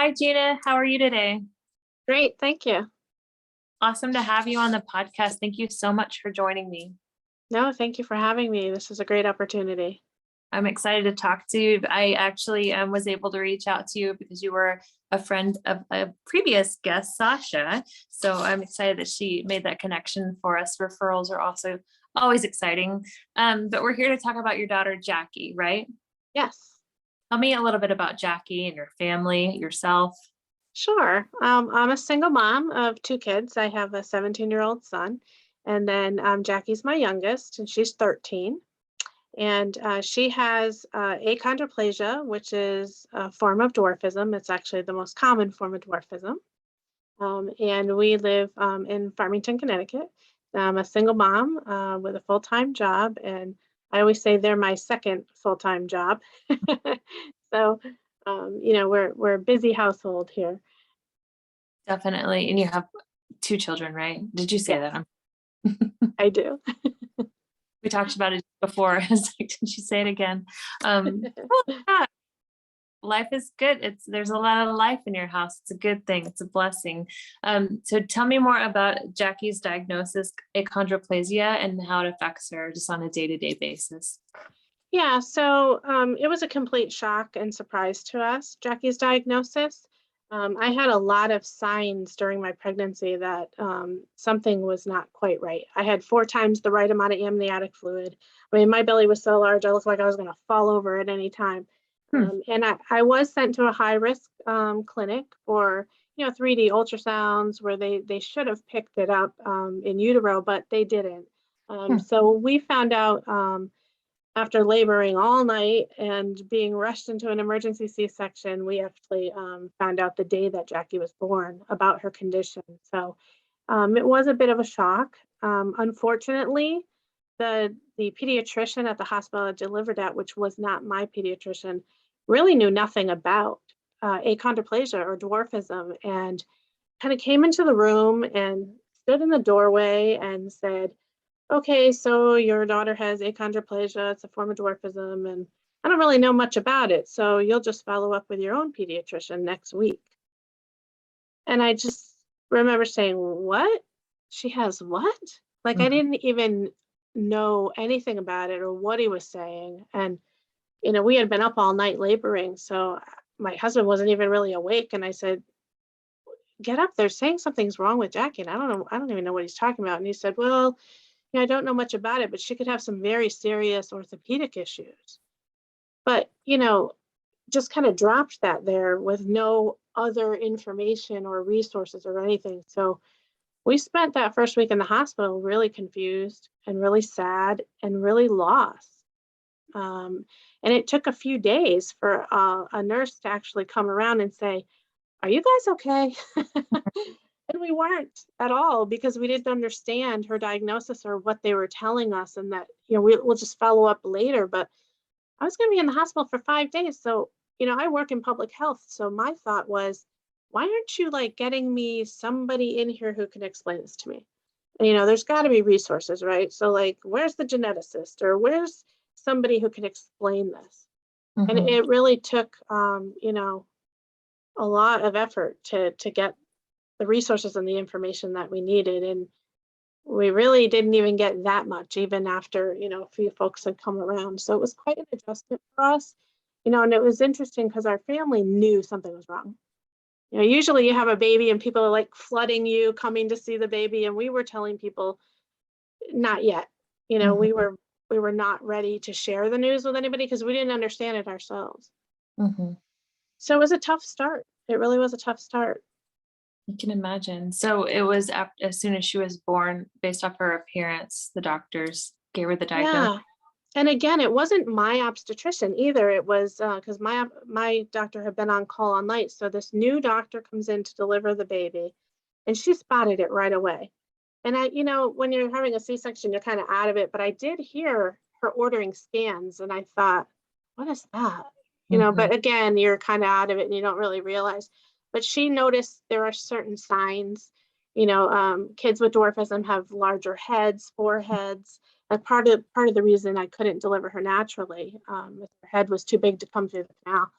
Hi, Gina. How are you today? Great, thank you. Awesome to have you on the podcast. Thank you so much for joining me. No, thank you for having me. This is a great opportunity. I'm excited to talk to you. I actually was able to reach out to you because you were a friend of a previous guest, Sasha. So I'm excited that she made that connection for us. Referrals are also always exciting. But we're here to talk about your daughter, Jackie, right? Yes, Tell me a little bit about Jackie and your family, yourself. sure. I'm a single mom of two kids. I have a 17-year-old son, and then Jackie's my youngest, and she's 13. And she has achondroplasia, which is a form of dwarfism. It's actually the most common form of dwarfism. And we live in Farmington, Connecticut. I'm a single mom with a full-time job, and I always say they're my second full-time job. So, we're a busy household here. Definitely. And you have two children, right? Did you say Yes, that? I do. We talked about it before. I was like, did you say it again? Well, yeah, life is good. There's a lot of life in your house. It's a good thing. It's a blessing. So tell me more about Jackie's diagnosis, achondroplasia, and how it affects her just on a day-to-day basis. Yeah, so it was a complete shock and surprise to us, Jackie's diagnosis. I had a lot of signs during my pregnancy that something was not quite right. I had 4 times the right amount of amniotic fluid. I mean, my belly was so large, I looked like I was going to fall over at any time. And I was sent to a high-risk clinic for 3D ultrasounds where they should have picked it up in utero, but they didn't. So we found out after laboring all night and being rushed into an emergency C-section, we actually found out the day that Jackie was born about her condition. So it was a bit of a shock. Unfortunately, the pediatrician at the hospital I delivered at, which was not my pediatrician, really knew nothing about achondroplasia or dwarfism, and kind of came into the room and stood in the doorway and said, okay, so your daughter has achondroplasia. It's a form of dwarfism, and I don't really know much about it. So you'll just follow up with your own pediatrician next week. And I just remember saying, what? She has what? Like, I didn't even know anything about it or what he was saying. And, we had been up all night laboring. So my husband wasn't even really awake. And I said, get up. They're saying something's wrong with Jackie. And I don't know. I don't even know what he's talking about. And he said, well, I don't know much about it, but she could have some very serious orthopedic issues. But, just kind of dropped that there with no other information or resources or anything. So we spent that first week in the hospital really confused and really sad and really lost. And it took a few days for a nurse to actually come around and say, are you guys okay? And we weren't at all because we didn't understand her diagnosis or what they were telling us, and that, we'll just follow up later. But I was going to be in the hospital for 5 days. So, I work in public health. So my thought was, why aren't you like getting me somebody in here who can explain this to me? There's got to be resources, right? So like, where's the geneticist or where's somebody who can explain this? And it really took, a lot of effort to get the resources and the information that we needed. And we really didn't even get that much, even after, a few folks had come around. So it was quite an adjustment for us, and it was interesting because our family knew something was wrong. Usually you have a baby and people are like flooding you, coming to see the baby. And we were telling people, not yet. We were not ready to share the news with anybody because we didn't understand it ourselves. So it was a tough start. It really was a tough start. You can imagine. So it was as soon as she was born, based off her appearance, the doctors gave her the diagnosis. Yeah. And again, it wasn't my obstetrician either. It was because my doctor had been on call all night. So this new doctor comes in to deliver the baby, and she spotted it right away. And when you're having a C-section, you're kind of out of it. But I did hear her ordering scans, and I thought, what is that? But again, you're kind of out of it and you don't really realize. But she noticed there are certain signs. Kids with dwarfism have larger heads, foreheads. And part of the reason I couldn't deliver her naturally, her head was too big to come through the canal.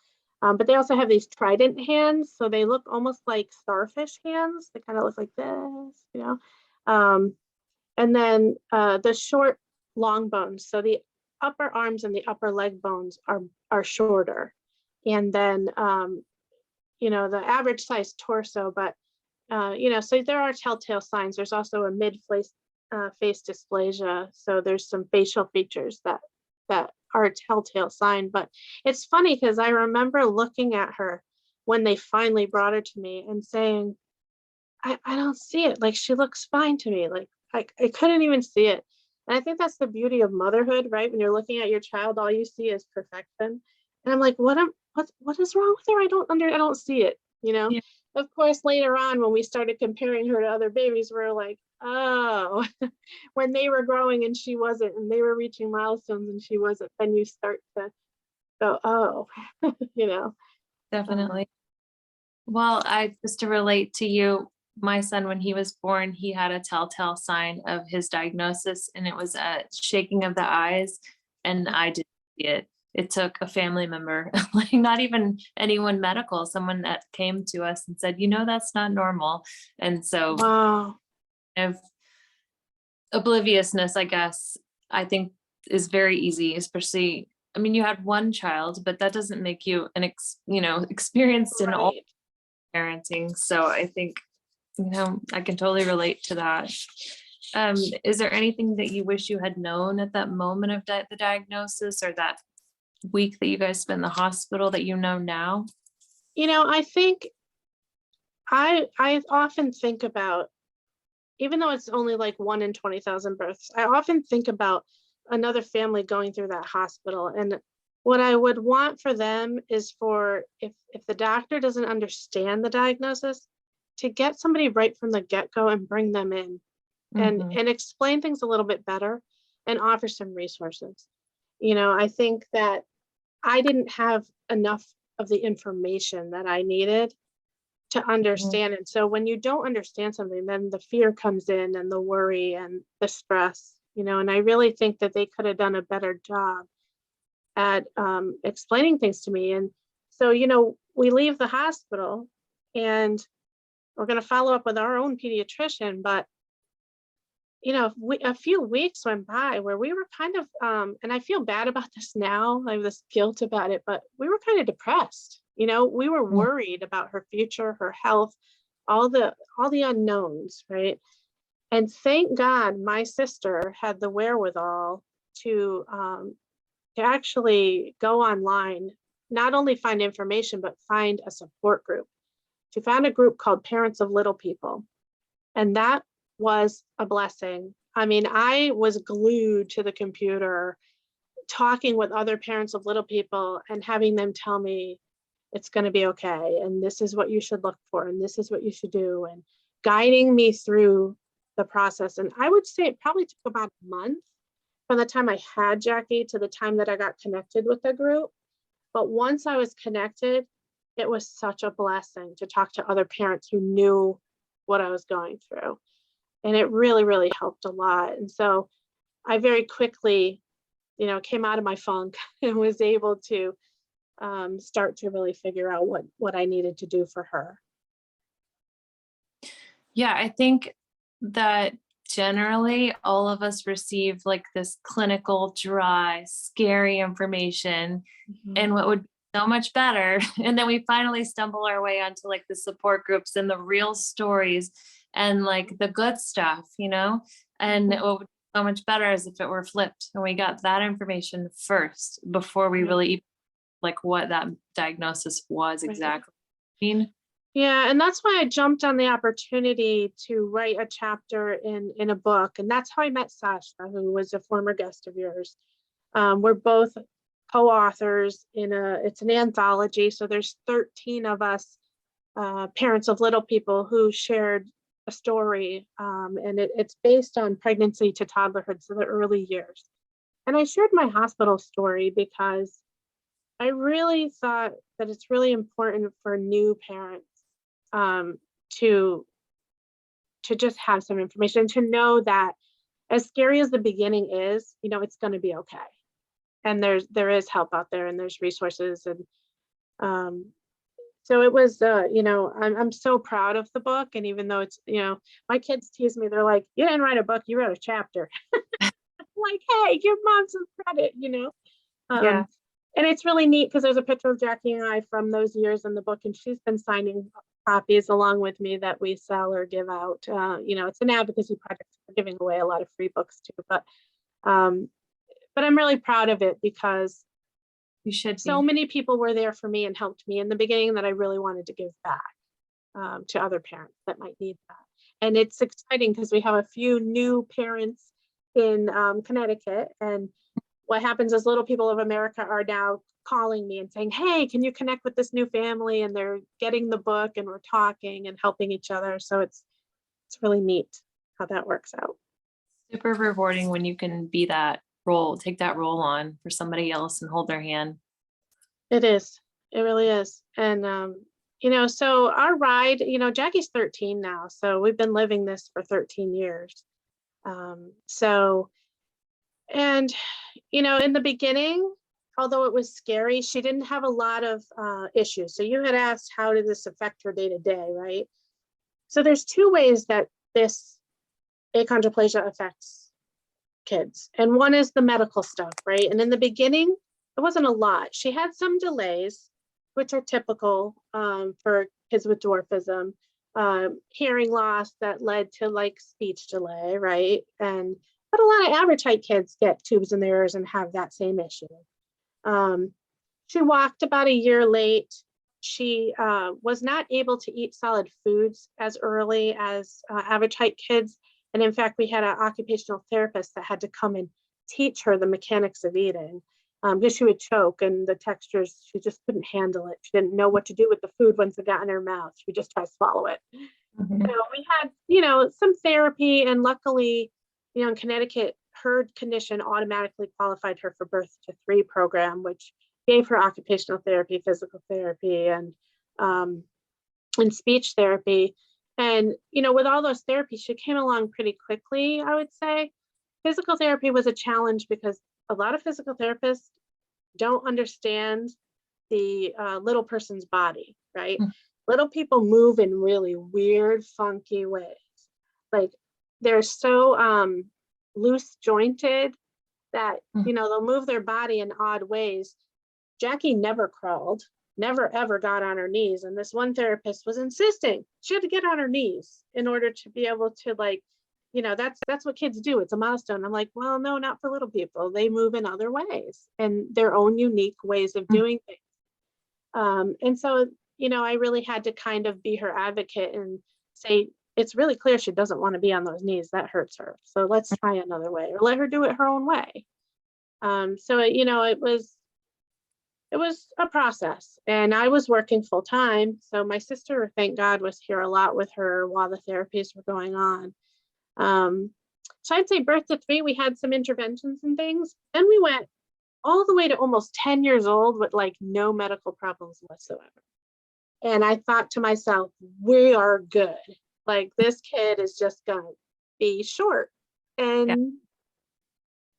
But they also have these trident hands, so they look almost like starfish hands. They kind of look like this, you know. And then the short, long bones. So the upper arms and the upper leg bones are shorter. And then, you know, the average size torso, but, you know, so there are telltale signs. There's also a mid-face face dysplasia. So there's some facial features that are a telltale sign. But it's funny because I remember looking at her when they finally brought her to me and saying, I don't see it. Like, she looks fine to me. Like, I couldn't even see it. And I think that's the beauty of motherhood, right? When you're looking at your child, all you see is perfection. And I'm like, what is wrong with her? I don't see it, you know? Yeah. Of course, later on, when we started comparing her to other babies, we're like, oh, when they were growing and she wasn't, and they were reaching milestones and she wasn't, then you start to go, oh, you know. Definitely. Well, just to relate to you, my son, when he was born, he had a telltale sign of his diagnosis, and it was a shaking of the eyes, and I didn't see it. It took a family member, like not even anyone medical, someone that came to us and said, you know, that's not normal. And so Wow. of obliviousness, I guess, I think is very easy, especially, I mean, you had one child, but that doesn't make you experienced in all Right. parenting. So I think, I can totally relate to that. Is there anything that you wish you had known at that moment of the diagnosis, or that week that you guys spent in the hospital that you know now? You know, I think I often think about, even though it's only like 1 in 20,000 births, I often think about another family going through that hospital. And what I would want for them is for, if the doctor doesn't understand the diagnosis, to get somebody right from the get-go and bring them in and Mhm. explain things a little bit better and offer some resources. You know, I think that I didn't have enough of the information that I needed to Mhm. understand. And so when you don't understand something, then the fear comes in and the worry and the stress, you know, and I really think that they could have done a better job at explaining things to me. And so, you know, we leave the hospital and we're going to follow up with our own pediatrician, but you know, a few weeks went by where we were kind of, and I feel bad about this now. I have this guilt about it, but we were kind of depressed. You know, we were Mm. worried about her future, her health, all the unknowns, right? And thank God my sister had the wherewithal to actually go online, not only find information, but find a support group. She found a group called Parents of Little People. And that was a blessing. I mean, I was glued to the computer talking with other parents of little people and having them tell me it's going to be okay. And this is what you should look for. And this is what you should do. And guiding me through the process. And I would say it probably took about a month from the time I had Jackie to the time that I got connected with the group. But once I was connected, it was such a blessing to talk to other parents who knew what I was going through. And it really, really helped a lot. And so I very quickly, you know, came out of my funk and was able to start to really figure out what I needed to do for her. Yeah, I think that generally all of us receive like this clinical, dry, scary information, Mhm. and what would be so much better. And then we finally stumble our way onto like the support groups and the real stories and like the good stuff, and Mhm. what would be so much better is if it were flipped and we got that information first before we Right, really even like what that diagnosis was right. exactly. I mean, Yeah, and that's why I jumped on the opportunity to write a chapter in a book, and that's how I met Sasha, who was a former guest of yours. We're both co-authors it's an anthology, so there's 13 of us, parents of little people who shared a story, and it's based on pregnancy to toddlerhood, so the early years. And I shared my hospital story because I really thought that it's really important for new parents um, to just have some information, to know that as scary as the beginning is, you know, it's going to be okay. And there is help out there, and there's resources, and So it was, I'm so proud of the book. And even though it's, my kids tease me, they're like, you didn't write a book, you wrote a chapter. I'm like, hey, give mom some credit. Yeah. And it's really neat because there's a picture of Jackie and I from those years in the book, and she's been signing copies along with me that we sell or give out. It's an advocacy project. We're giving away a lot of free books too, but I'm really proud of it because You should so be. many people were there for me and helped me in the beginning that I really wanted to give back to other parents that might need that. And it's exciting because we have a few new parents in Connecticut, and what happens is Little People of America are now calling me and saying, hey, can you connect with this new family? And they're getting the book and we're talking and helping each other. So it's really neat how that works out. Super rewarding when you can be that role, take that role on for somebody else and hold their hand. It is. It really is. And, so our ride, Jackie's 13 now. So we've been living this for 13 years. In the beginning, although it was scary, she didn't have a lot of issues. So you had asked, how did this affect her day to day, right? So there's two ways that this achondroplasia affects kids. And one is the medical stuff, right? And in the beginning, it wasn't a lot. She had some delays, which are typical for kids with dwarfism, hearing loss that led to like speech delay, right? But a lot of average height kids get tubes in their ears and have that same issue. She walked about a year late. She was not able to eat solid foods as early as average height kids. And in fact, we had an occupational therapist that had to come and teach her the mechanics of eating because she would choke and the textures, she just couldn't handle it. She didn't know what to do with the food once it got in her mouth. She would just try to swallow it. Mm-hmm. So we had, some therapy, and luckily, in Connecticut, her condition automatically qualified her for Birth to 3 program, which gave her occupational therapy, physical therapy, and speech therapy. And, with all those therapies, she came along pretty quickly, I would say. Physical therapy was a challenge because a lot of physical therapists don't understand the little person's body, right? Mm-hmm. Little people move in really weird, funky ways. Like they're so loose jointed that, they'll move their body in odd ways. Jackie never crawled, never ever got on her knees. And this one therapist was insisting she had to get on her knees in order to be able to that's what kids do. It's a milestone. I'm like, well, no, not for little people. They move in other ways and their own unique ways of doing things. And so, I really had to kind of be her advocate and say, it's really clear she doesn't want to be on those knees. That hurts her. So let's try another way, or let her do it her own way. So, it was a process, and I was working full time. So my sister, thank God, was here a lot with her while the therapies were going on. So I'd say Birth to 3, we had some interventions and things. Then we went all the way to almost 10 years old with like no medical problems whatsoever. And I thought to myself, we are good. Like this kid is just going to be short and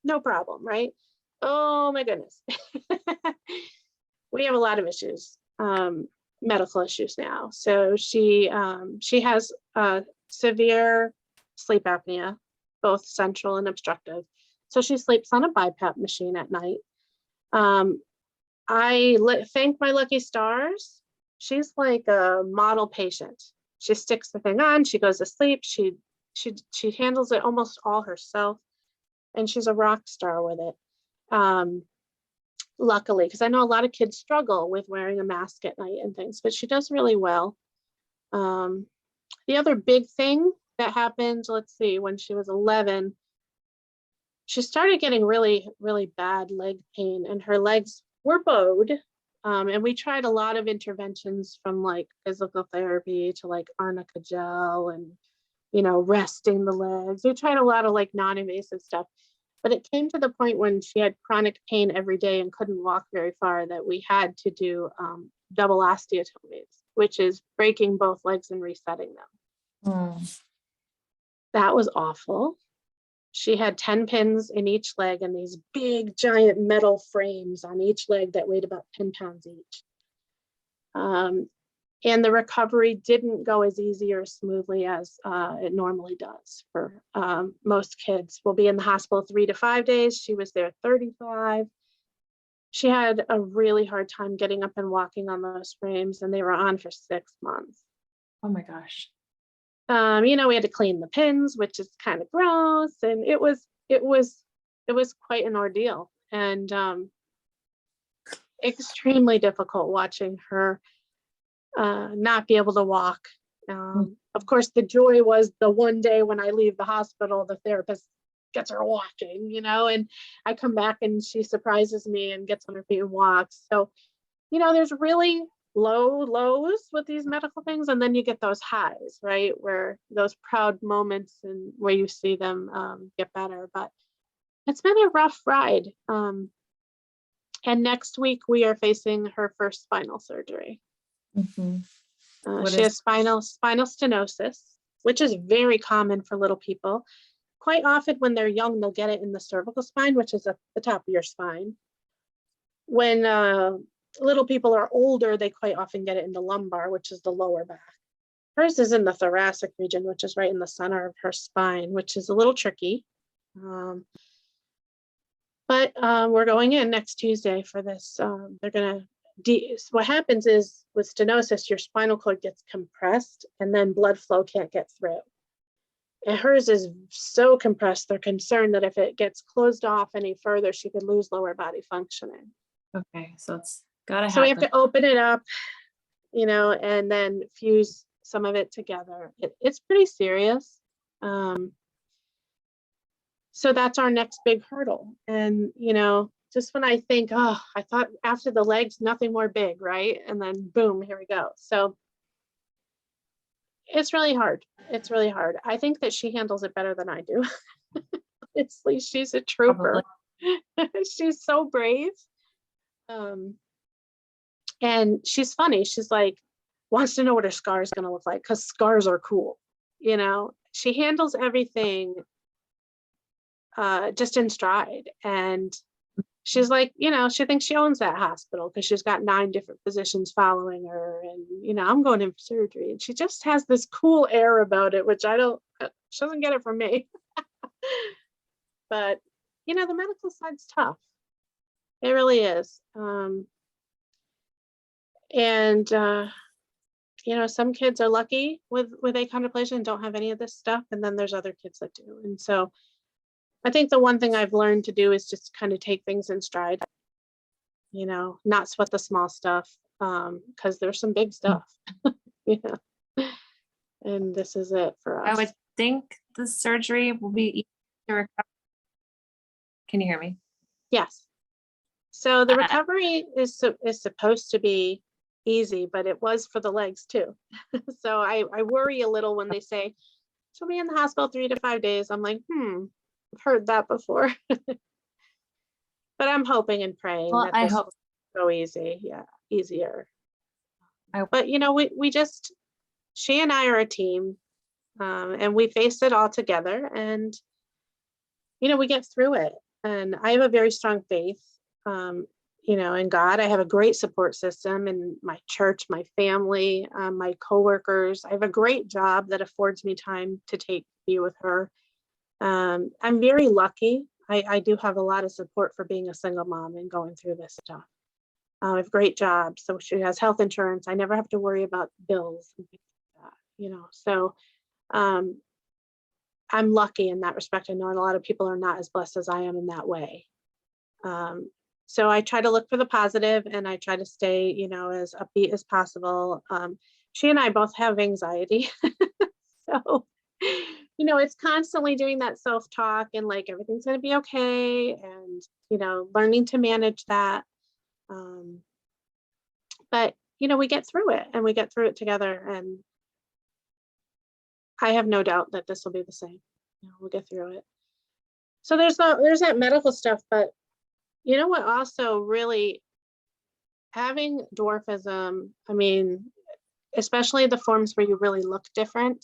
no problem, right? Oh my goodness. We have a lot of issues, medical issues now. So she has severe sleep apnea, both central and obstructive. So she sleeps on a BiPAP machine at night. I thank my lucky stars. She's like a model patient. She sticks the thing on, she goes to sleep, she handles it almost all herself, and she's a rock star with it. Luckily, because I know a lot of kids struggle with wearing a mask at night and things, but she does really well. The other big thing that happened, let's see, when she was 11, she started getting really, really bad leg pain, and her legs were bowed. And we tried a lot of interventions from like physical therapy to like arnica gel and, resting the legs. We tried a lot of like non-invasive stuff, but it came to the point when she had chronic pain every day and couldn't walk very far that we had to do double osteotomies, which is breaking both legs and resetting them. That was awful. She had 10 pins in each leg and these big giant metal frames on each leg that weighed about 10 pounds each. And the recovery didn't go as easy or smoothly as it normally does for most kids. We'll be in the hospital 3 to 5 days. She was there 35. She had a really hard time getting up and walking on those frames, and they were on for 6 months. Oh my gosh. We had to clean the pins, which is kind of gross, and it was quite an ordeal, and extremely difficult watching her not be able to walk. Of course, the joy was the one day when I leave the hospital, the therapist gets her walking, and I come back and she surprises me and gets on her feet and walks. So, there's really lows with these medical things, and then you get those highs, right? Where those proud moments and where you see them get better. But it's been a rough ride. And next week we are facing her first spinal surgery. She has spinal stenosis, which is very common for little people. Quite often when they're young, they'll get it in the cervical spine, which is at the top of your spine. When little people are older, they quite often get it in the lumbar, which is the lower back. Hers is in the thoracic region, which is right in the center of her spine, which is a little tricky. But we're going in next Tuesday for this. They're going to, what happens is with stenosis, your spinal cord gets compressed and then blood flow can't get through. And hers is so compressed, they're concerned that if it gets closed off any further, she could lose lower body functioning. Okay, so it's gotta happen. So we have to open it up, and then fuse some of it together. It's pretty serious. So that's our next big hurdle. And, just when I think, I thought after the legs, nothing more big, right? And then boom, here we go. So it's really hard. It's really hard. I think that she handles it better than I do. Honestly, she's a trooper. She's so brave. And she's funny. She's like, wants to know what her scar is going to look like because scars are cool. She handles everything just in stride. And she's like, she thinks she owns that hospital because she's got 9 different physicians following her. And, I'm going in for surgery. And she just has this cool air about it, which she doesn't get it from me. But, the medical side's tough. It really is. And some kids are lucky with achondroplasia and don't have any of this stuff. And then there's other kids that do. And so I think the one thing I've learned to do is just kind of take things in stride, not sweat the small stuff, because there's some big stuff, and this is it for us. I would think the surgery will be easy to recover. Can you hear me? Yes. So the recovery is supposed to be easy, but it was for the legs too. So I worry a little when they say, she'll be in the hospital 3 to 5 days. I'm like, I've heard that before. But I'm hoping and praying that this will go easy. Yeah, easier. But she and I are a team, and we face it all together, and we get through it. And I have a very strong faith, in God. I have a great support system in my church, my family, my coworkers. I have a great job that affords me time to be with her. I'm very lucky. I do have a lot of support for being a single mom and going through this stuff. I have a great job. So she has health insurance. I never have to worry about bills and things like that, So I'm lucky in that respect. I know a lot of people are not as blessed as I am in that way. So I try to look for the positive, and I try to stay, as upbeat as possible. She and I both have anxiety. So it's constantly doing that self-talk and like, everything's going to be okay. And, learning to manage that. But, we get through it, and we get through it together. And I have no doubt that this will be the same. We'll get through it. So there's that medical stuff, but what also really, having dwarfism, especially the forms where you really look different,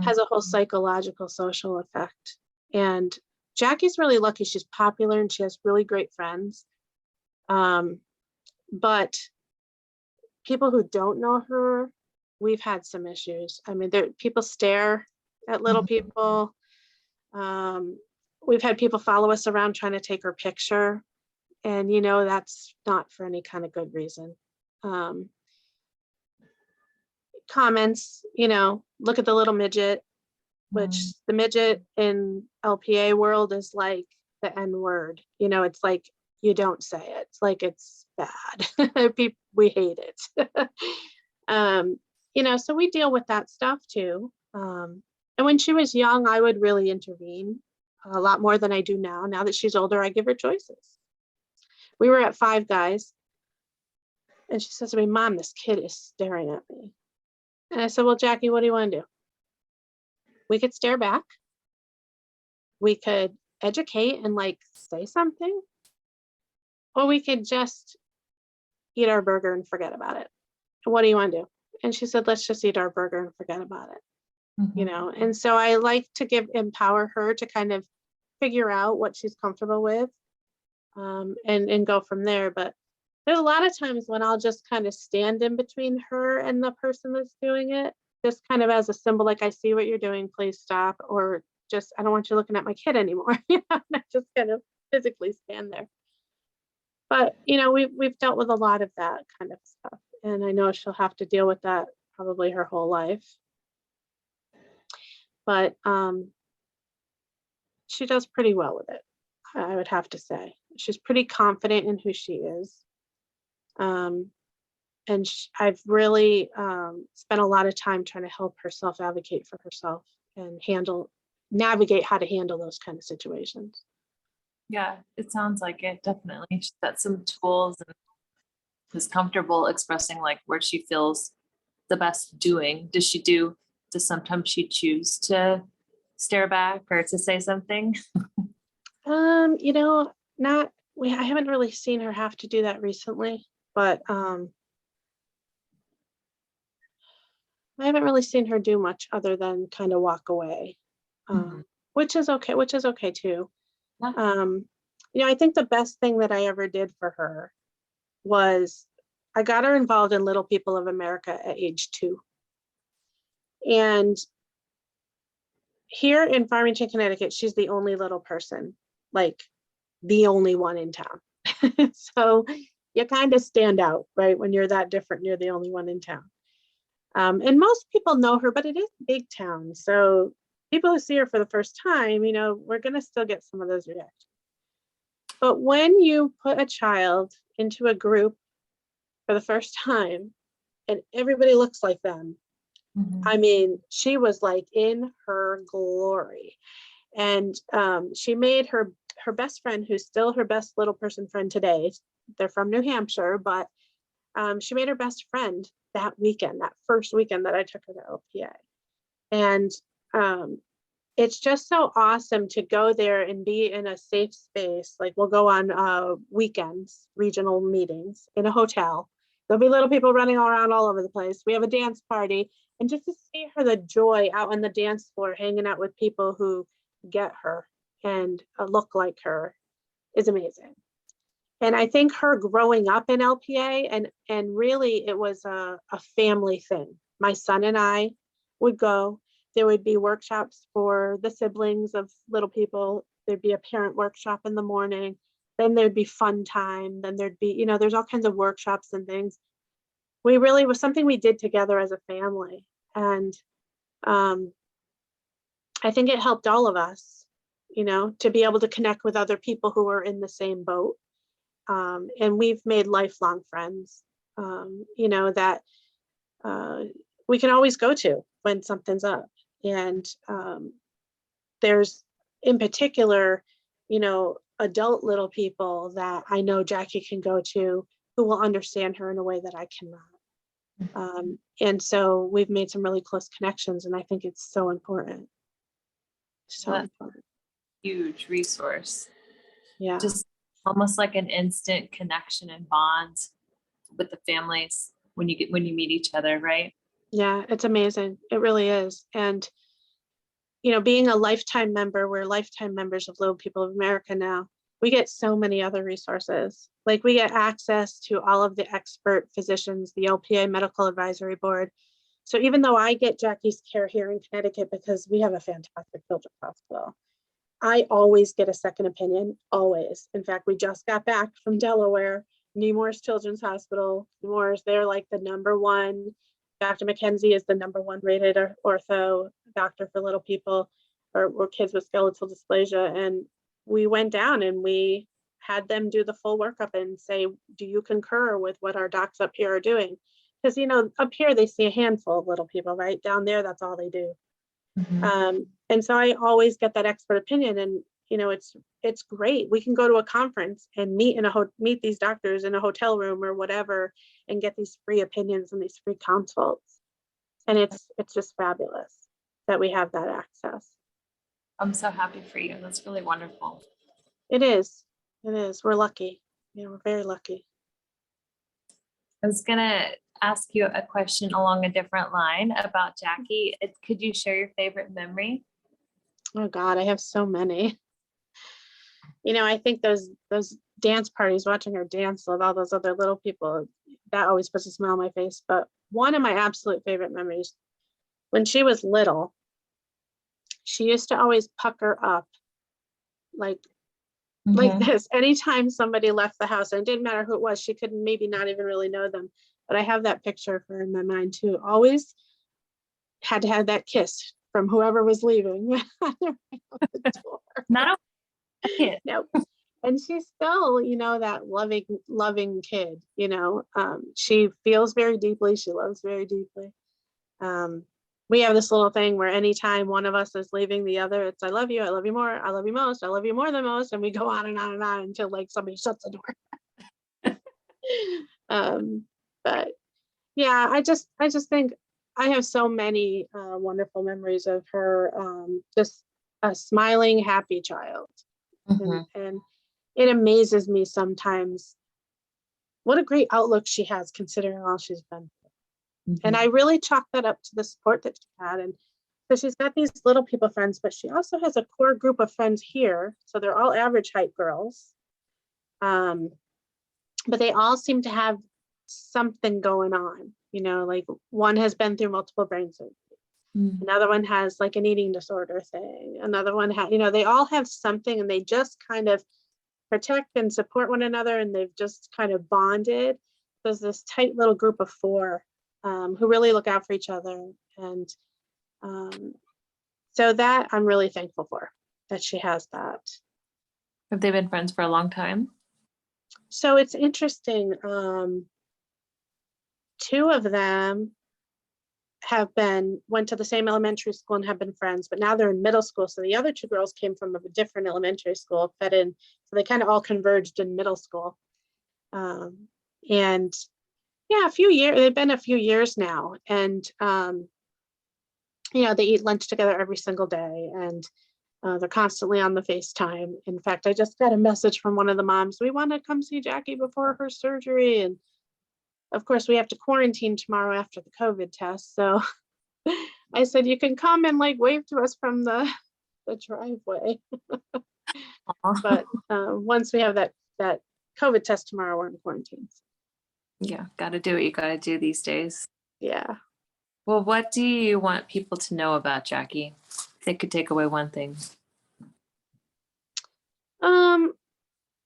has a whole psychological, social effect. And Jackie's really lucky. She's popular and she has really great friends. But people who don't know her, we've had some issues. I mean, people stare at little people. We've had people follow us around trying to take her picture. And, that's not for any kind of good reason. Comments, look at the little midget, which the midget in LPA world is like the N word. It's like, you don't say it. It's like, it's bad. We hate it. So we deal with that stuff too. And when she was young, I would really intervene a lot more than I do now. Now that she's older, I give her choices. We were at Five Guys and she says to me, "Mom, this kid is staring at me." And I said, "Well, Jackie, what do you want to do? We could stare back. We could educate and say something, or we could just eat our burger and forget about it. What do you want to do?" And she said, "Let's just eat our burger and forget about it." And so I like to empower her to kind of figure out what she's comfortable with, and go from there. But there's a lot of times when I'll just kind of stand in between her and the person that's doing it, just kind of as a symbol, like, "I see what you're doing, please stop," or just, "I don't want you looking at my kid anymore." And I just kind of physically stand there. But we've dealt with a lot of that kind of stuff, and I know she'll have to deal with that probably her whole life. But she does pretty well with it, I would have to say. She's pretty confident in who she is. And I've really spent a lot of time trying to help her self-advocate for herself and navigate how to handle those kind of situations. Yeah, it sounds like it, definitely. She's got some tools and is comfortable expressing where she feels the best doing. Does sometimes she choose to stare back or to say something? I haven't really seen her have to do that recently, but I haven't really seen her do much other than kind of walk away, which is okay too. Yeah. I think the best thing that I ever did for her was I got her involved in Little People of America at age 2. And here in Farmington, Connecticut, she's the only little person, the only one in town. So you kind of stand out, right? When you're that different, you're the only one in town. And most people know her, but it is a big town. So people who see her for the first time, we're going to still get some of those reactions. But when you put a child into a group for the first time and everybody looks like them, I mean, she was in her glory. And she made her best friend, who's still her best little person friend today. They're from New Hampshire, but she made her best friend that first weekend that I took her to LPA. And it's just so awesome to go there and be in a safe space. We'll go on weekends, regional meetings in a hotel. There'll be little people running around all over the place. We have a dance party. And just to see her, the joy out on the dance floor, hanging out with people who get her and look like her, is amazing. And I think her growing up in LPA, and really it was a family thing. My son and I would go. There would be workshops for the siblings of little people. There'd be a parent workshop in the morning. Then there'd be fun time. Then there'd be, there's all kinds of workshops and things. We really was something we did together as a family. And I think it helped all of us, to be able to connect with other people who are in the same boat. And we've made lifelong friends, that we can always go to when something's up. And there's, in particular, adult little people that I know Jackie can go to who will understand her in a way that I cannot. And so we've made some really close connections, and I think it's so important. Huge resource. Yeah. Just almost like an instant connection and bond with the families when you meet each other, right? Yeah, it's amazing. It really is. And being a lifetime member, we're lifetime members of Little People of America now. we get so many other resources. Like we get access to all of the expert physicians, the LPA Medical Advisory Board. So even though I get Jackie's care here in Connecticut because we have a fantastic children's hospital, I always get a second opinion, always. In fact, we just got back from Delaware, Nemours Children's Hospital. Nemours, they're like the #1. Dr. McKenzie is the #1 rated ortho doctor for little people or kids with skeletal dysplasia. And we went down and we had them do the full workup and say, do you concur with what our docs up here are doing? Because, you know, up here they see a handful of little people, right? Down there, that's all they do. And so I always get that expert opinion, and you know, it's great. We can go to a conference and meet these doctors in a hotel room or whatever, and get these free opinions and these free consults. And it's just fabulous that we have that access. I'm so happy for you. That's really wonderful. It is. We're lucky. You know, we're very lucky. I was gonna ask you a question along a different line about Jackie. Could you share your favorite memory? Oh God, I have so many. You know, I think those dance parties, watching her dance with all those other little people, that always puts a smile on my face. But one of my absolute favorite memories, when she was little, she used to always pucker up like this. Anytime somebody left the house, and it didn't matter who it was, she could maybe not even really know them. But I have that picture of her in my mind too. Always had to have that kiss from whoever was leaving. Not a kid. Nope. And she's still, you know, that loving kid, you know. She feels very deeply. She loves very deeply. We have this little thing where anytime one of us is leaving the other, it's I love you more, I love you most, I love you more than most. And we go on and on and on until like somebody shuts the door. But yeah, I just think I have so many wonderful memories of her, just a smiling, happy child. And it amazes me sometimes what a great outlook she has considering all she's been through. And I really chalk that up to the support that she had. And so she's got these little people friends, but she also has a core group of friends here. So they're all average height girls. But they all seem to have something going on, you know, like one has been through multiple brain surgery. Another one has like an eating disorder thing. Another one has, you know, they all have something, and they just kind of protect and support one another, and they've just kind of bonded. There's this tight little group of 4 who really look out for each other. And so that I'm really thankful for, that she has that. Have they been friends for a long time? So it's interesting. 2 of them went to the same elementary school and have been friends, but now they're in middle school. So the other 2 girls came from a different elementary school, fed in, so they kind of all converged in middle school. And yeah, they've been a few years now. And you know, they eat lunch together every single day, and they're constantly on the FaceTime. In fact, I just got a message from one of the moms, we want to come see Jackie before her surgery. And of course, we have to quarantine tomorrow after the COVID test. So I said, you can come and like wave to us from the driveway. But once we have that COVID test tomorrow, we're in quarantine. Yeah, got to do what you got to do these days. Yeah. Well, what do you want people to know about Jackie? If they could take away one thing.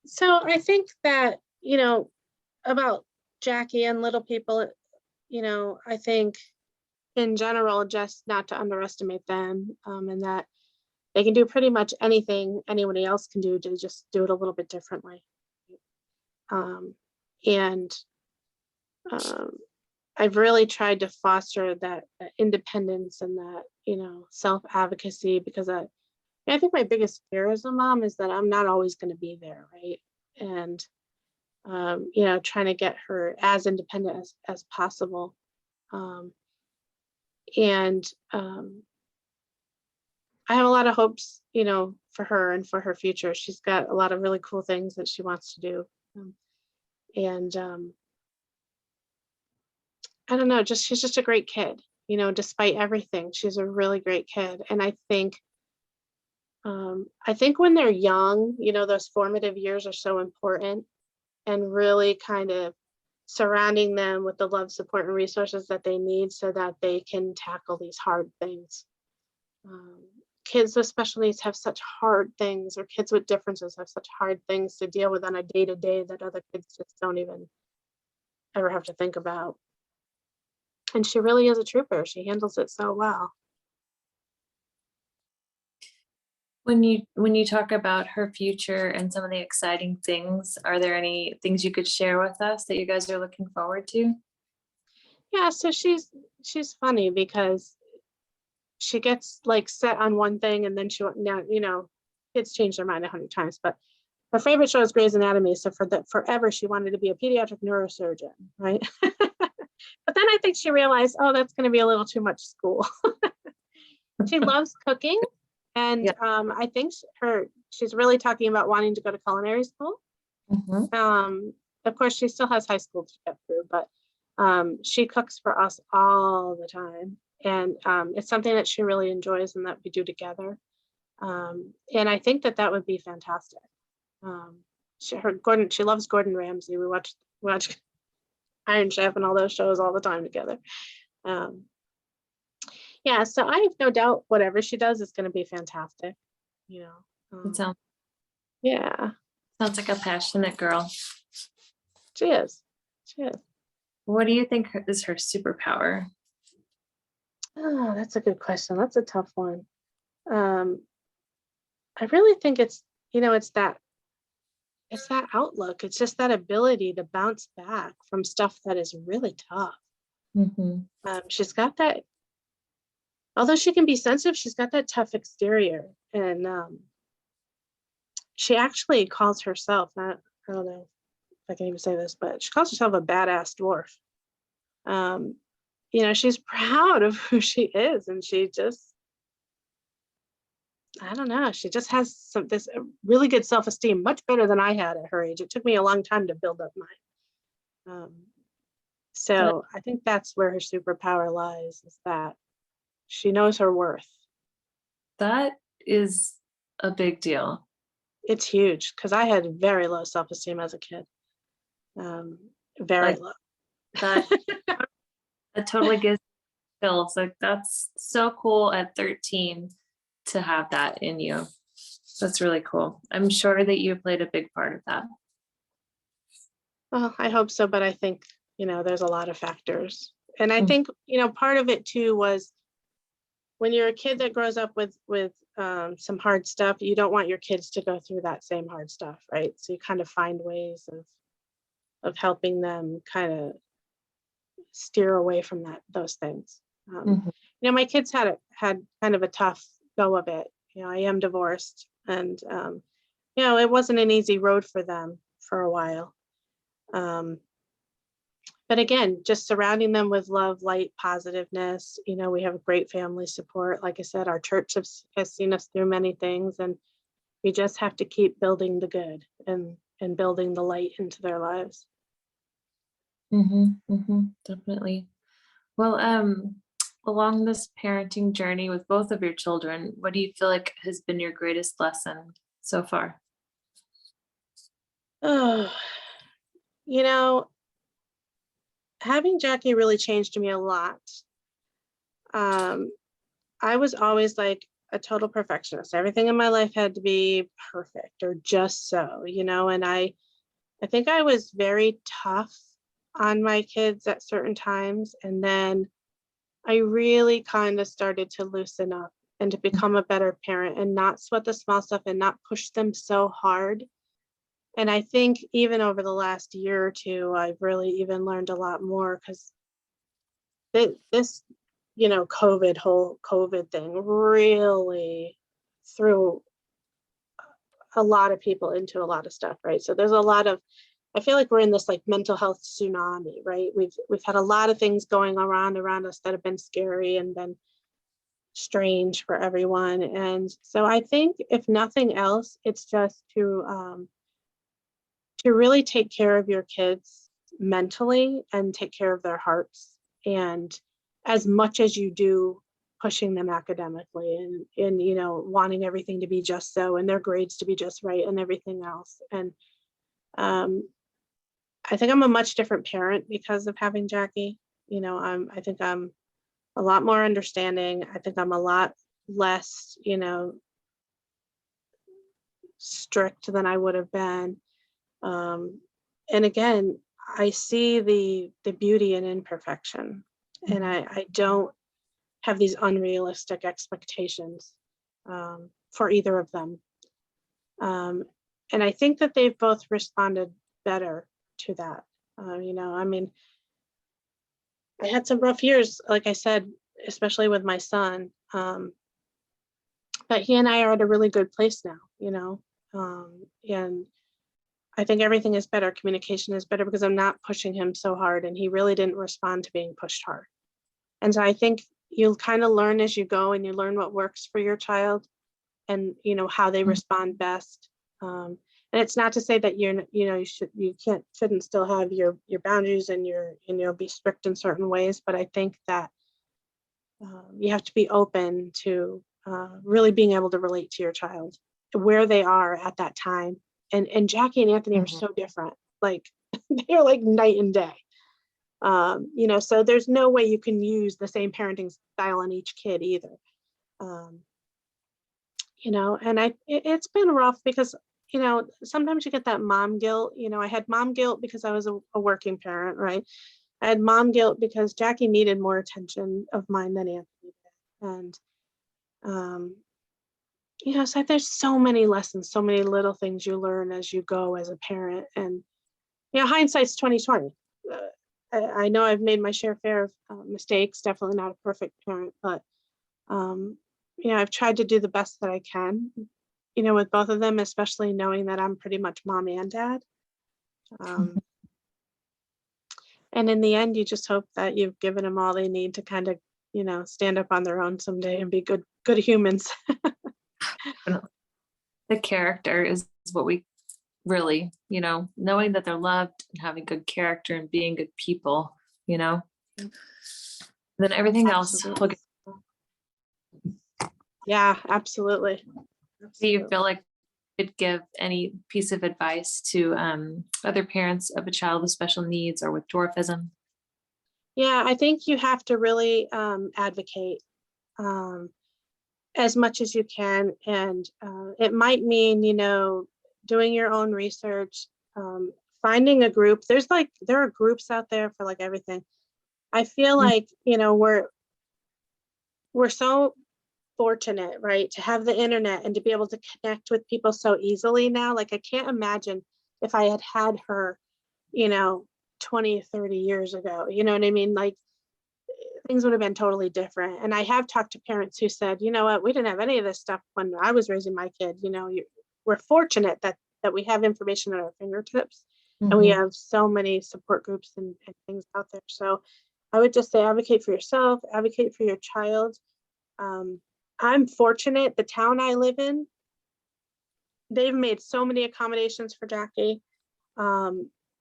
So I think that, you know, about Jackie and little people, you know, I think in general, just not to underestimate them, and that they can do pretty much anything anybody else can do, to just do it a little bit differently. I've really tried to foster that independence and that, you know, self-advocacy, because I think my biggest fear as a mom is that I'm not always going to be there, right? And you know, trying to get her as independent as possible. And I have a lot of hopes, you know, for her and for her future. She's got a lot of really cool things that she wants to do. And I don't know, she's just a great kid, you know, despite everything, she's a really great kid. And I think I think when they're young, those formative years are so important, and really kind of surrounding them with the love, support, and resources that they need so that they can tackle these hard things. Kids with special needs have such hard things, or kids with differences have such hard things to deal with on a day-to-day that other kids just don't even ever have to think about. And she really is a trooper. She handles it so well. When you talk about her future and some of the exciting things, are there any things you could share with us that you guys are looking forward to? Yeah, so she's funny because she gets like set on one thing, and then now, kids change their mind 100 times, but her favorite show is Grey's Anatomy. So forever she wanted to be a pediatric neurosurgeon, right? But then I think she realized, oh, that's going to be a little too much school. She loves cooking, and Yeah. I think she's really talking about wanting to go to culinary school. Of course, she still has high school to get through, but she cooks for us all the time, and it's something that she really enjoys and that we do together. And I think that would be fantastic. She loves Gordon Ramsay. We watch Iron Chef and all those shows all the time together. Yeah, so I have no doubt whatever she does is going to be fantastic. It sounds Yeah, like a passionate girl. she is. She is. What do you think is her superpower? Oh, that's a good question. That's a tough one. I really think it's that outlook. It's just that ability to bounce back from stuff that is really tough. She's got that, although she can be sensitive, she's got that tough exterior. And she actually calls herself, I don't know if I can even say this, but she calls herself a badass dwarf. She's proud of who she is, and she just, I don't know, she just has this really good self-esteem, much better than I had at her age. It took me a long time to build up mine. So I think that's where her superpower lies, is that she knows her worth. That is a big deal. It's huge, because I had very low self-esteem as a kid. Very low. That totally gives chills. Like, that's so cool at 13 to have that in you. That's really cool. I'm sure that you played a big part of that. Well, I hope so, but I think, there's a lot of factors. And I think, part of it too was, when you're a kid that grows up with some hard stuff, you don't want your kids to go through that same hard stuff, right? So you kind of find ways of helping them kind of steer away from those things. My kids had kind of a tough go of it. I am divorced, and it wasn't an easy road for them for a while. But again, just surrounding them with love, light, positiveness. We have great family support. Like I said, our church has seen us through many things, and we just have to keep building the good and building the light into their lives. Definitely. Well, along this parenting journey with both of your children, what do you feel like has been your greatest lesson so far? Oh, having Jackie really changed me a lot. I was always like a total perfectionist. Everything in my life had to be perfect or just so, and I think I was very tough on my kids at certain times. And then I really kind of started to loosen up and to become a better parent and not sweat the small stuff and not push them so hard. And I think even over the last year or two, I've really even learned a lot more, because this, whole COVID thing really threw a lot of people into a lot of stuff, right? So there's I feel like we're in this like mental health tsunami, right? We've had a lot of things going around us that have been scary and been strange for everyone. And so I think if nothing else, it's just to really take care of your kids mentally and take care of their hearts. And as much as you do pushing them academically and you know, wanting everything to be just so, and their grades to be just right and everything else. And I think I'm a much different parent because of having Jackie. You know, I think I'm a lot more understanding. I think I'm a lot less, you know, strict than I would have been. And again, I see the beauty in imperfection, and I don't have these unrealistic expectations for either of them. And I think that they've both responded better to that. You know, I mean, I had some rough years, like I said, especially with my son. But he and I are at a really good place now, you know, and I think everything is better. Communication is better because I'm not pushing him so hard, and he really didn't respond to being pushed hard. And so I think you'll kind of learn as you go, and you learn what works for your child and, you know, how they respond best. And it's not to say that you shouldn't still have your boundaries and be strict in certain ways, but I think that you have to be open to really being able to relate to your child, where they are at that time. And Jackie and Anthony are so different, like they are like night and day. You know, so there's no way you can use the same parenting style on each kid either. You know, and it's been rough because, you know, sometimes you get that mom guilt. You know, I had mom guilt because I was a working parent, right? I had mom guilt because Jackie needed more attention of mine than Anthony did. And, you know, so there's so many lessons, so many little things you learn as you go as a parent. And, you know, hindsight's 2020. I know I've made my share of mistakes, definitely not a perfect parent, but, you know, I've tried to do the best that I can, you know, with both of them, especially knowing that I'm pretty much mom and dad. And in the end, you just hope that you've given them all they need to kind of, you know, stand up on their own someday and be good humans. The character is what we really, you know, knowing that they're loved and having good character and being good people, you know, then everything else will get. Yeah, absolutely. Do you feel like you could give any piece of advice to other parents of a child with special needs or with dwarfism? Yeah, I think you have to really advocate as much as you can. And it might mean, you know, doing your own research, finding a group. There are groups out there for like everything. I feel like, you know, we're so fortunate, right, to have the internet and to be able to connect with people so easily now. Like, I can't imagine if I had her, you know, 20, 30 years ago, you know what I mean? Like, things would have been totally different. And I have talked to parents who said, you know what, we didn't have any of this stuff when I was raising my kid. You know, we're fortunate that we have information at our fingertips, and we have so many support groups and things out there. So I would just say, advocate for yourself, advocate for your child. I'm fortunate, the town I live in, they've made so many accommodations for Jackie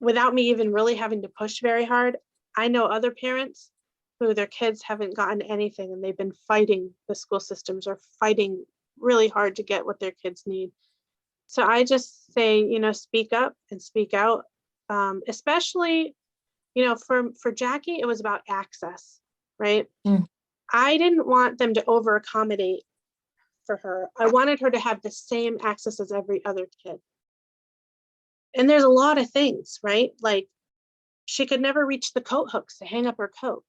without me even really having to push very hard. I know other parents who their kids haven't gotten anything, and they've been fighting the school systems or fighting really hard to get what their kids need. So I just say, you know, speak up and speak out, especially, you know, for Jackie, it was about access, right? I didn't want them to over accommodate for her. I wanted her to have the same access as every other kid. And there's a lot of things, right? Like, she could never reach the coat hooks to hang up her coat.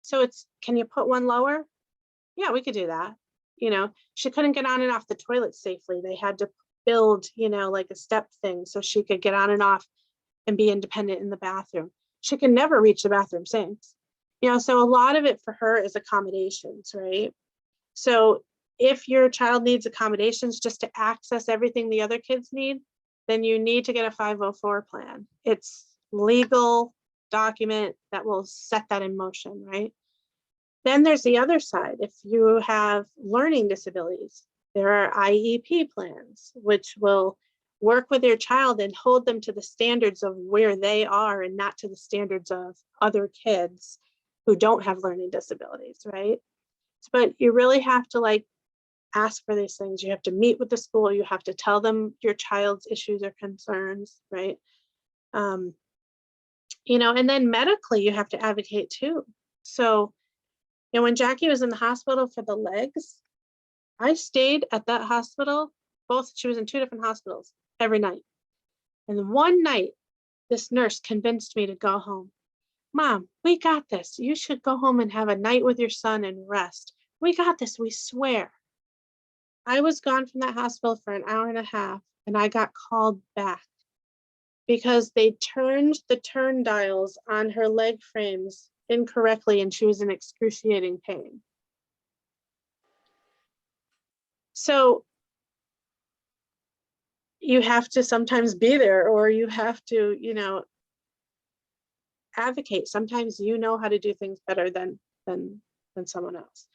So it's, can you put one lower? Yeah, we could do that. You know, she couldn't get on and off the toilet safely. They had to build, you know, like a step thing so she could get on and off and be independent in the bathroom. She can never reach the bathroom sinks. You know, so a lot of it for her is accommodations, right? So if your child needs accommodations just to access everything the other kids need, then you need to get a 504 plan. It's legal document that will set that in motion, right? Then there's the other side. If you have learning disabilities, there are IEP plans, which will work with your child and hold them to the standards of where they are and not to the standards of other kids who don't have learning disabilities, right? but you really have to like ask for these things. You have to meet with the school. You have to tell them your child's issues or concerns, right? You know, and then medically, you have to advocate too. So, you know, when Jackie was in the hospital for the legs, I stayed at that hospital, she was in 2 different hospitals every night. And one night, this nurse convinced me to go home. Mom, we got this. You should go home and have a night with your son and rest. We got this, we swear. I was gone from that hospital for an hour and a half, and I got called back because they turned the turn dials on her leg frames incorrectly, and she was in excruciating pain. So you have to sometimes be there, or you have to, you know, advocate. Sometimes you know how to do things better than someone else.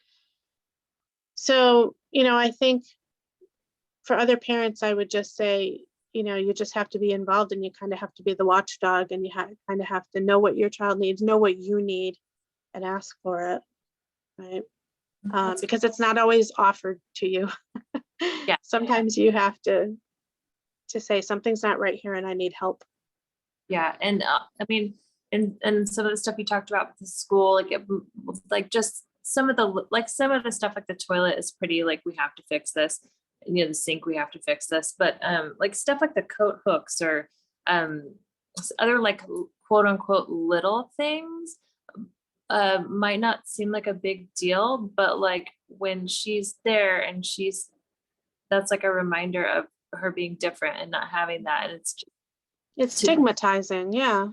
So, you know, I think for other parents, I would just say, you know, you just have to be involved, and you kind of have to be the watchdog, and you kind of have to know what your child needs, know what you need, and ask for it, right? Because it's not always offered to you. Yeah. Sometimes you have to say something's not right here and I need help. Yeah. And I mean, and some of the stuff you talked about with the school, like just some of the stuff, like the toilet is pretty, like, we have to fix this, you know, the sink, we have to fix this, but like stuff like the coat hooks or other like quote unquote little things might not seem like a big deal, but like when she's there and that's like a reminder of her being different and not having that. And it's stigmatizing. Yeah.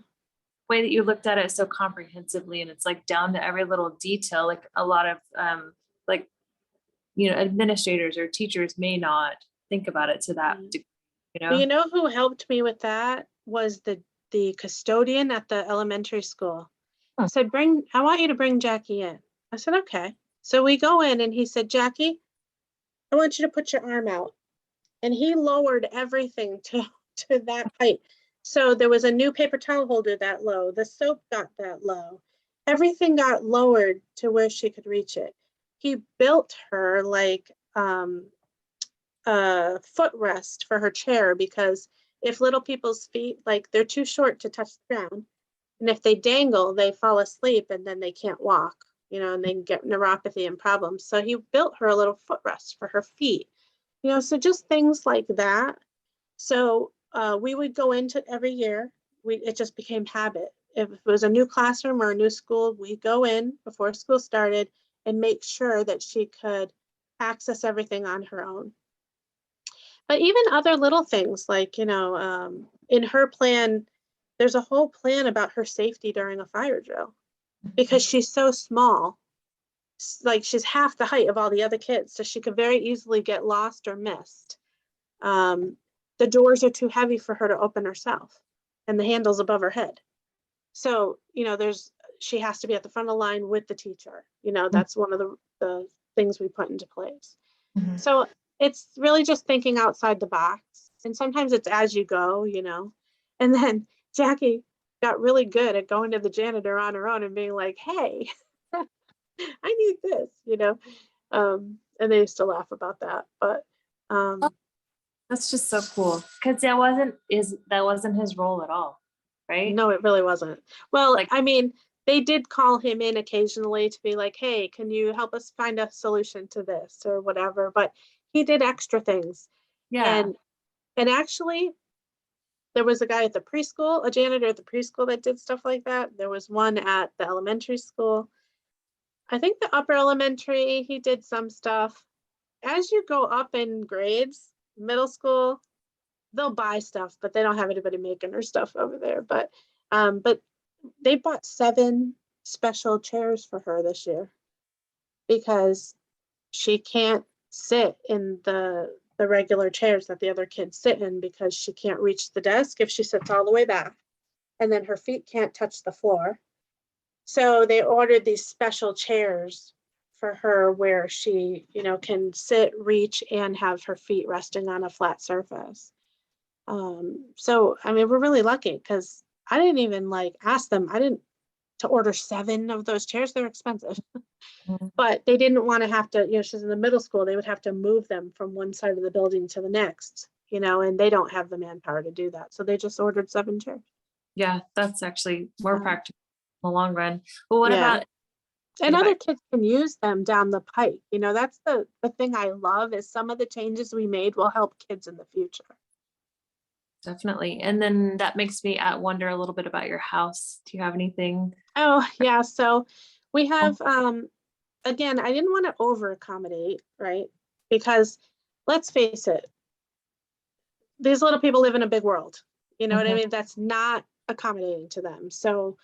The way that you looked at it so comprehensively, and it's like down to every little detail, like a lot of like, you know, administrators or teachers may not think about it to that degree, you know? Well, you know who helped me with that was the custodian at the elementary school. I said, I want you to bring Jackie in. I said, okay. So we go in and he said, Jackie, I want you to put your arm out. And he lowered everything to that height. So there was a new paper towel holder that low. The soap got that low. Everything got lowered to where she could reach it. He built her like a footrest for her chair, because if little people's feet, like, they're too short to touch the ground, and if they dangle, they fall asleep and then they can't walk, you know, and they can get neuropathy and problems. So he built her a little footrest for her feet, you know, so just things like that. So we would go into every year. It just became habit. If it was a new classroom or a new school, we'd go in before school started and make sure that she could access everything on her own. But even other little things like, you know, in her plan, there's a whole plan about her safety during a fire drill, because she's so small. Like, she's half the height of all the other kids, so she could very easily get lost or missed. The doors are too heavy for her to open herself, and the handle's above her head. So, you know, she has to be at the front of the line with the teacher. You know, that's one of the things we put into place. Mm-hmm. So it's really just thinking outside the box. And sometimes it's as you go, you know. And then Jackie got really good at going to the janitor on her own and being like, hey, I need this, you know. And they used to laugh about that. But that's just so cool, because that wasn't his role at all, right? no, it really wasn't. Well, Like, I mean, they did call him in occasionally to be like, hey, can you help us find a solution to this or whatever? But he did extra things. yeah. And actually, there was a guy at the preschool, a janitor at the preschool that did stuff like that. There was one at the elementary school. I think the upper elementary, he did some stuff. As you go up in grades, middle school, they'll buy stuff, but they don't have anybody making her stuff over there. But they bought 7 special chairs for her this year, because she can't sit in the regular chairs that the other kids sit in, because she can't reach the desk if she sits all the way back, and then her feet can't touch the floor. So they ordered these special chairs for her where she, you know, can sit, reach, and have her feet resting on a flat surface. So, I mean, we're really lucky, because I didn't even like ask them. I didn't to order 7 of those chairs. They're expensive. Mhm. But they didn't want to have to, she's in the middle school, they would have to move them from one side of the building to the next, and they don't have the manpower to do that. So they just ordered 7 chairs. Yeah, that's actually more Um, practical in the long run. But what yeah. about And about other kids can use them down the pike. That's the thing I love is some of the changes we made will help kids in the future. definitely? And then that makes me wonder a little bit about your house. Do you have anything? Oh, yeah. So we have, again, I didn't want to over accommodate, right? Because let's face it, these little people live in a big world. You know what I Mhm. mean? That's not accommodating to them. So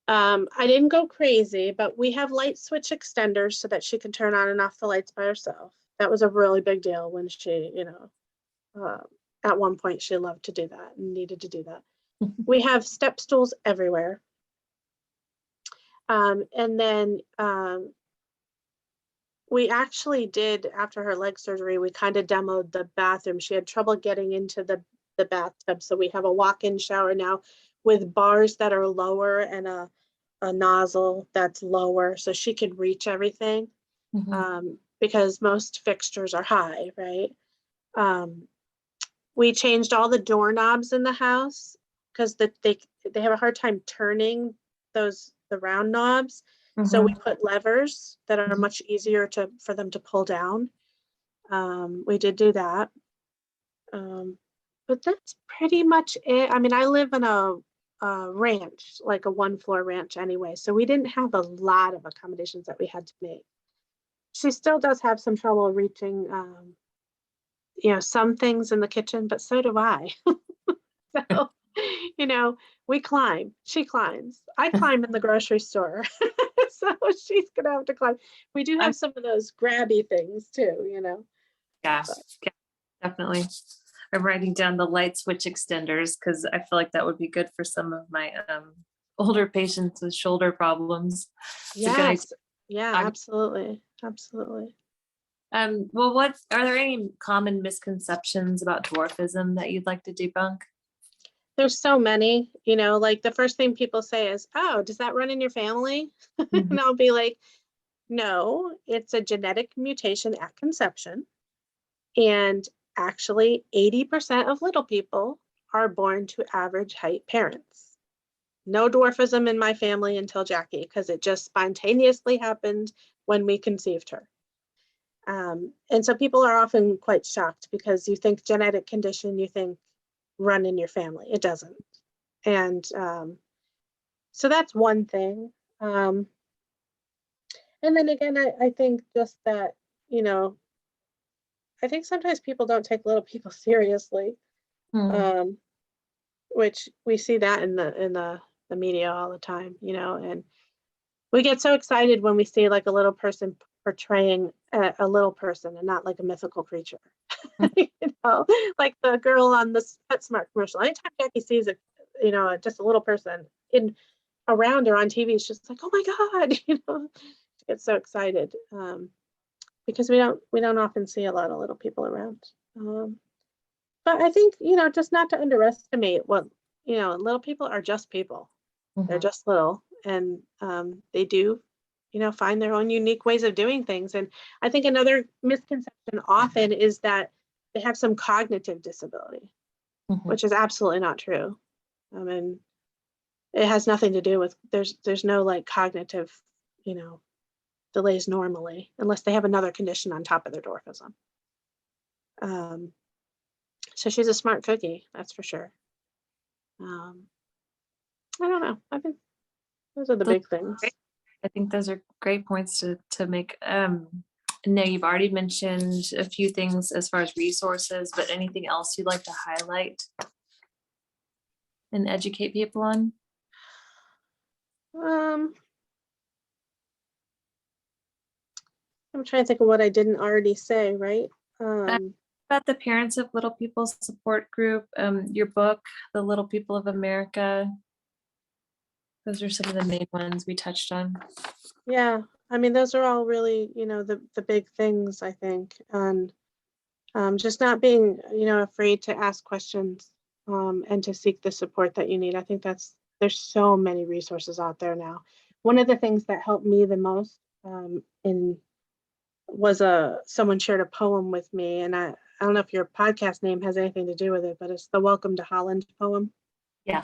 I didn't go crazy, but we have light switch extenders so that she can turn on and off the lights by herself. That was a really big deal when she, at one point she loved to do that and needed to do that. We have step stools everywhere. And then we actually did, after her leg surgery, we kind of demoed the bathroom. She had trouble getting into the bathtub. So we have a walk-in shower now with bars that are lower and a nozzle that's lower so she can reach everything, because most fixtures are high, right? We changed all the doorknobs in the house because they have a hard time turning the round knobs. So we put levers that are much easier for them to pull down. We did do that. But that's pretty much it. I mean, I live in a ranch, like a 1-floor ranch anyway, so we didn't have a lot of accommodations that we had to make. She still does have some trouble reaching, some things in the kitchen, but so do I. So, we climb. She climbs. I climb in the grocery store. So she's gonna have to climb. We do have some of those grabby things too, Yeah, but. yeah, definitely. I'm writing down the light switch extenders because I feel like that would be good for some of my older patients with shoulder problems. It's a good idea. Yes. Yeah, absolutely. Absolutely. Well, what are there any common misconceptions about dwarfism that you'd like to debunk? There's so many, like the first thing people say is, oh, does that run in your family? Mhm. And I'll be like, no, it's a genetic mutation at conception. And actually, 80% of little people are born to average height parents. No dwarfism in my family until Jackie, because it just spontaneously happened when we conceived her. And so people are often quite shocked because you think genetic condition, you think run in your family. It doesn't. And so that's one thing. And then again, I think just that, I think sometimes people don't take little people seriously, Hmm. which we see that in the media all the time, and we get so excited when we see like a little person portraying a little person and not like a mythical creature. Like the girl on the PetSmart commercial. Anytime Jackie sees just a little person in around her on TV, she's just like, oh my God, she gets so excited. Because we don't often see a lot of little people around. But I think, just not to underestimate what, little people are just people. They're Mhm. just little, and they do, find their own unique ways of doing things. And I think another misconception often is that they have some cognitive disability, Mhm. which is absolutely not true. I mean, it has nothing to do with, there's no like cognitive, delays normally, unless they have another condition on top of their dwarfism. So she's a smart cookie, that's for sure. Um, I don't know. I think those are the Those big things. great- I think those are great points to make. Now you've already mentioned a few things as far as resources, but anything else you'd like to highlight and educate people on? Um, I'm trying to think of what I didn't already say, right? Uh, Um, about the Parents of Little People support group, your book, The Little People of America. Those are some of the main ones we touched on. yeah, I mean, those are all really, the big things, I think. And just not being, afraid to ask questions, and to seek the support that you need. I think there's so many resources out there now. One of the things that helped me the most and someone shared a poem with me, and I don't know if your podcast name has anything to do with it, but it's the Welcome to Holland poem. Yeah.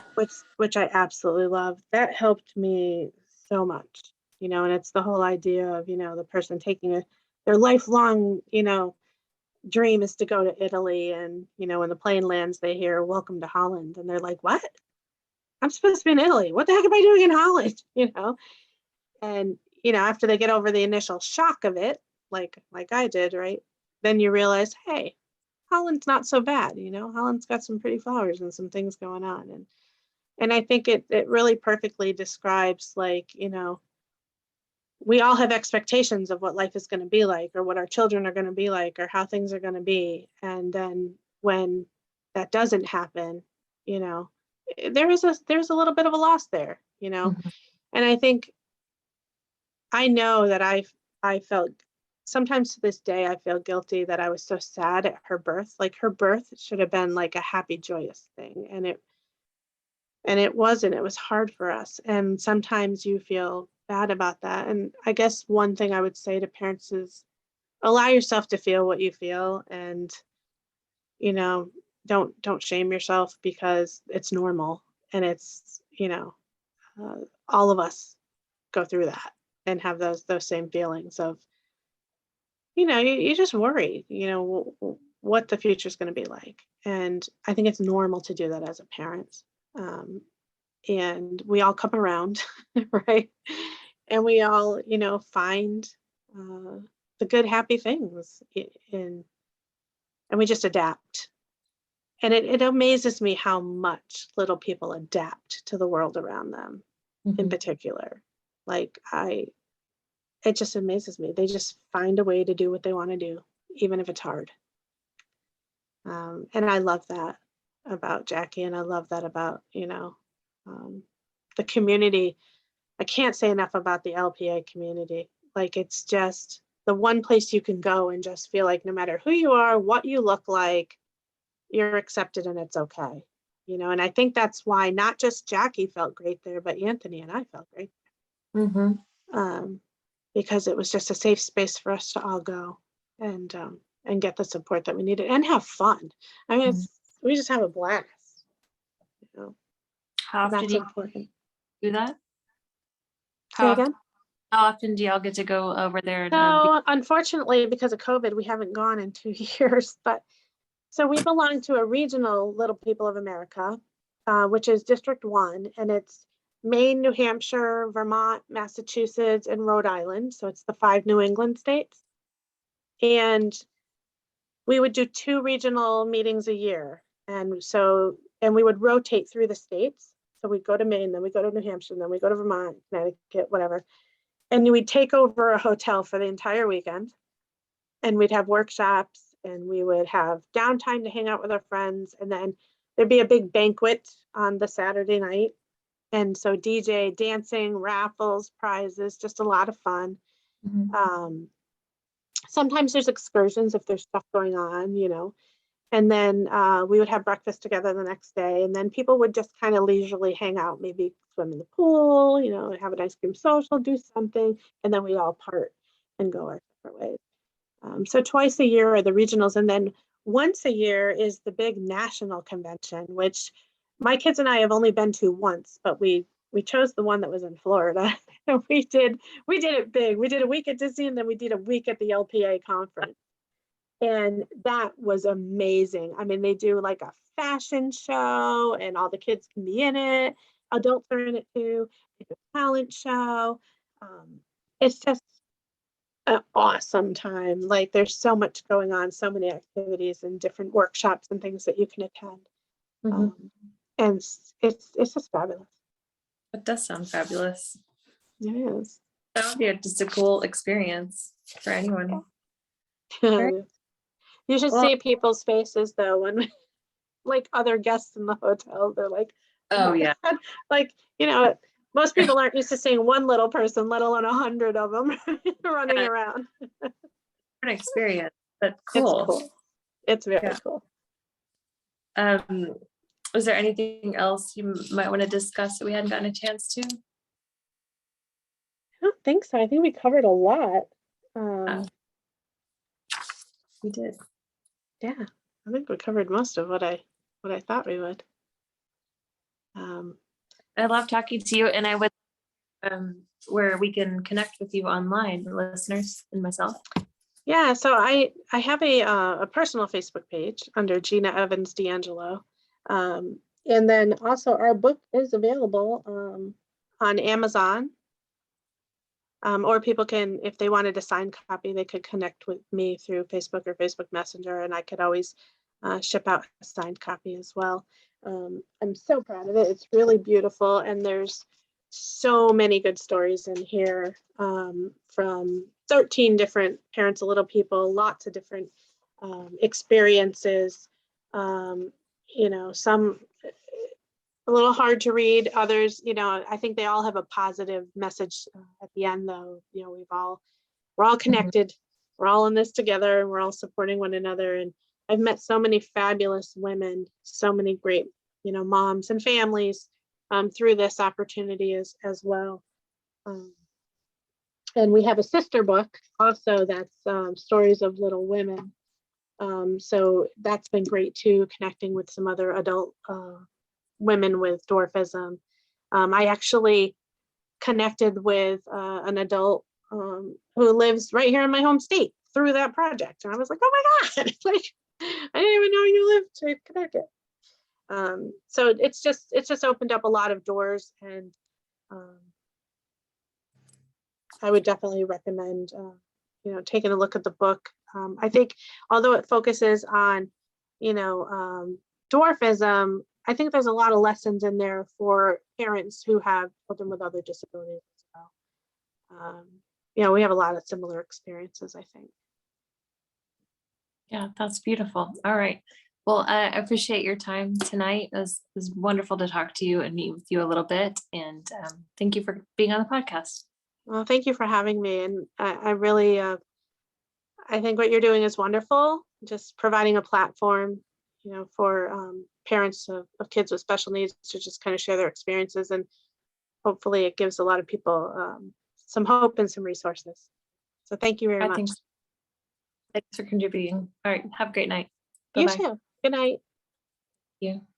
Which I absolutely love. That helped me so much, and it's the whole idea of, the person taking their lifelong, dream is to go to Italy, and, when the plane lands, they hear "Welcome to Holland," and they're like, "What? I'm supposed to be in Italy. What the heck am I doing in Holland?" And, after they get over the initial shock of it, like I did, right? Then you realize, hey, Holland's not so bad, Holland's got some pretty flowers and some things going on. And I think it really perfectly describes, like, we all have expectations of what life is going to be like, or what our children are going to be like, or how things are going to be. And then when that doesn't happen, there's a little bit of a loss there, Mhm. And I think, I know that I felt, sometimes to this day, I feel guilty that I was so sad at her birth. Like, her birth should have been like a happy, joyous thing. And it wasn't. It was hard for us. And sometimes you feel bad about that. And I guess one thing I would say to parents is allow yourself to feel what you feel, and, don't shame yourself, because it's normal. And it's, all of us go through that and have those same feelings of, you just worry, what the future is going to be like. And I think it's normal to do that as a parent. Um, and we all come around, right? And we all, find the good, happy things and we just adapt. And it amazes me how much little people adapt to the world around them in Mhm. particular. Like, it just amazes me. They just find a way to do what they want to do, even if it's hard. And I love that about Jackie, and I love that about, the community. I can't say enough about the LPA community. Like, it's just the one place you can go and just feel like no matter who you are, what you look like, you're accepted and it's okay. And I think that's why not just Jackie felt great there, but Anthony and I felt great. Mhm. Um, because it was just a safe space for us to all go and get the support that we needed and have fun. I mean, we just have a blast. How And often that's do you important. do that? Say How often, again? how often do y'all get to go over there and So unfortunately, because of COVID, we haven't gone in 2 years. But so we belong to a regional Little People of America, which is District 1, and it's Maine, New Hampshire, Vermont, Massachusetts, and Rhode Island. So it's the 5 New England states. And we would do 2 regional meetings a year. And we would rotate through the states. So we'd go to Maine, then we go to New Hampshire, then we go to Vermont, Connecticut, whatever. And we'd take over a hotel for the entire weekend. And we'd have workshops, and we would have downtime to hang out with our friends. And then there'd be a big banquet on the Saturday night. And so DJ, dancing, raffles, prizes, just a lot of fun. Mhm. Sometimes there's excursions if there's stuff going on. And then we would have breakfast together the next day. And then people would just kind of leisurely hang out, maybe swim in the pool, have an ice cream social, do something. And then we'd all part and go our separate ways. So twice a year are the regionals. And then once a year is the big national convention, which my kids and I have only been to once, but we chose the one that was in Florida. And we did it big. We did a week at Disney, and then we did a week at the LPA conference. And that was amazing. I mean, they do like a fashion show, and all the kids can be in it. Adults are in it too. It's a talent show. It's just an awesome time. Like, there's so much going on, so many activities and different workshops and things that you can attend. Mhm. And it's just fabulous. That does sound fabulous. It is. That would be just a cool experience for anyone. You should Well, see people's faces though when like other guests in the hotel, they're like, oh oh my yeah, God. Like, most people aren't used to seeing one little person, let alone 100 of them running yeah, around. an experience, but It's cool. cool. It's very Yeah. cool. Was there anything else you might want to discuss that we hadn't gotten a chance to? I don't think so. I think we covered a lot. We did. Yeah, I think we covered most of what I thought we would. I love talking to you, and I would where we can connect with you online, the listeners and myself. Yeah, so I have a personal Facebook page under Gina Evans D Angelo, and then also our book is available on Amazon, or people can, if they wanted a signed copy, they could connect with me through Facebook or Facebook Messenger, and I could always ship out a signed copy as well. I'm so proud of it. It's really beautiful, and there's so many good stories in here from 13 different parents of little people, lots of different experiences. You know, some a little hard to read, others, you know, I think they all have a positive message at the end, though. You know, we're all connected, we're all in this together, and we're all supporting one another. And I've met so many fabulous women, so many great, you know, moms and families through this opportunity as well. And we have a sister book also that's Stories of Little Women. So that's been great too, connecting with some other adult women with dwarfism. I actually connected with an adult who lives right here in my home state through that project. And I was like, oh my God, like, I didn't even know you lived in Connecticut. So it's just opened up a lot of doors, and I would definitely recommend, you know, taking a look at the book. I think although it focuses on, you know, dwarfism, I think there's a lot of lessons in there for parents who have children with other disabilities as well. You know, we have a lot of similar experiences, I think. Yeah, that's beautiful. All right. Well, I appreciate your time tonight. It was wonderful to talk to you and meet with you a little bit. And thank you for being on the podcast. Well, thank you for having me. And I really, I think what you're doing is wonderful. Just providing a platform, you know, for parents of kids with special needs to just kind of share their experiences. And hopefully it gives a lot of people some hope and some resources. So thank you very much. Thanks for contributing. All right. Have a great night. You Bye-bye. too. Good night. Thank you.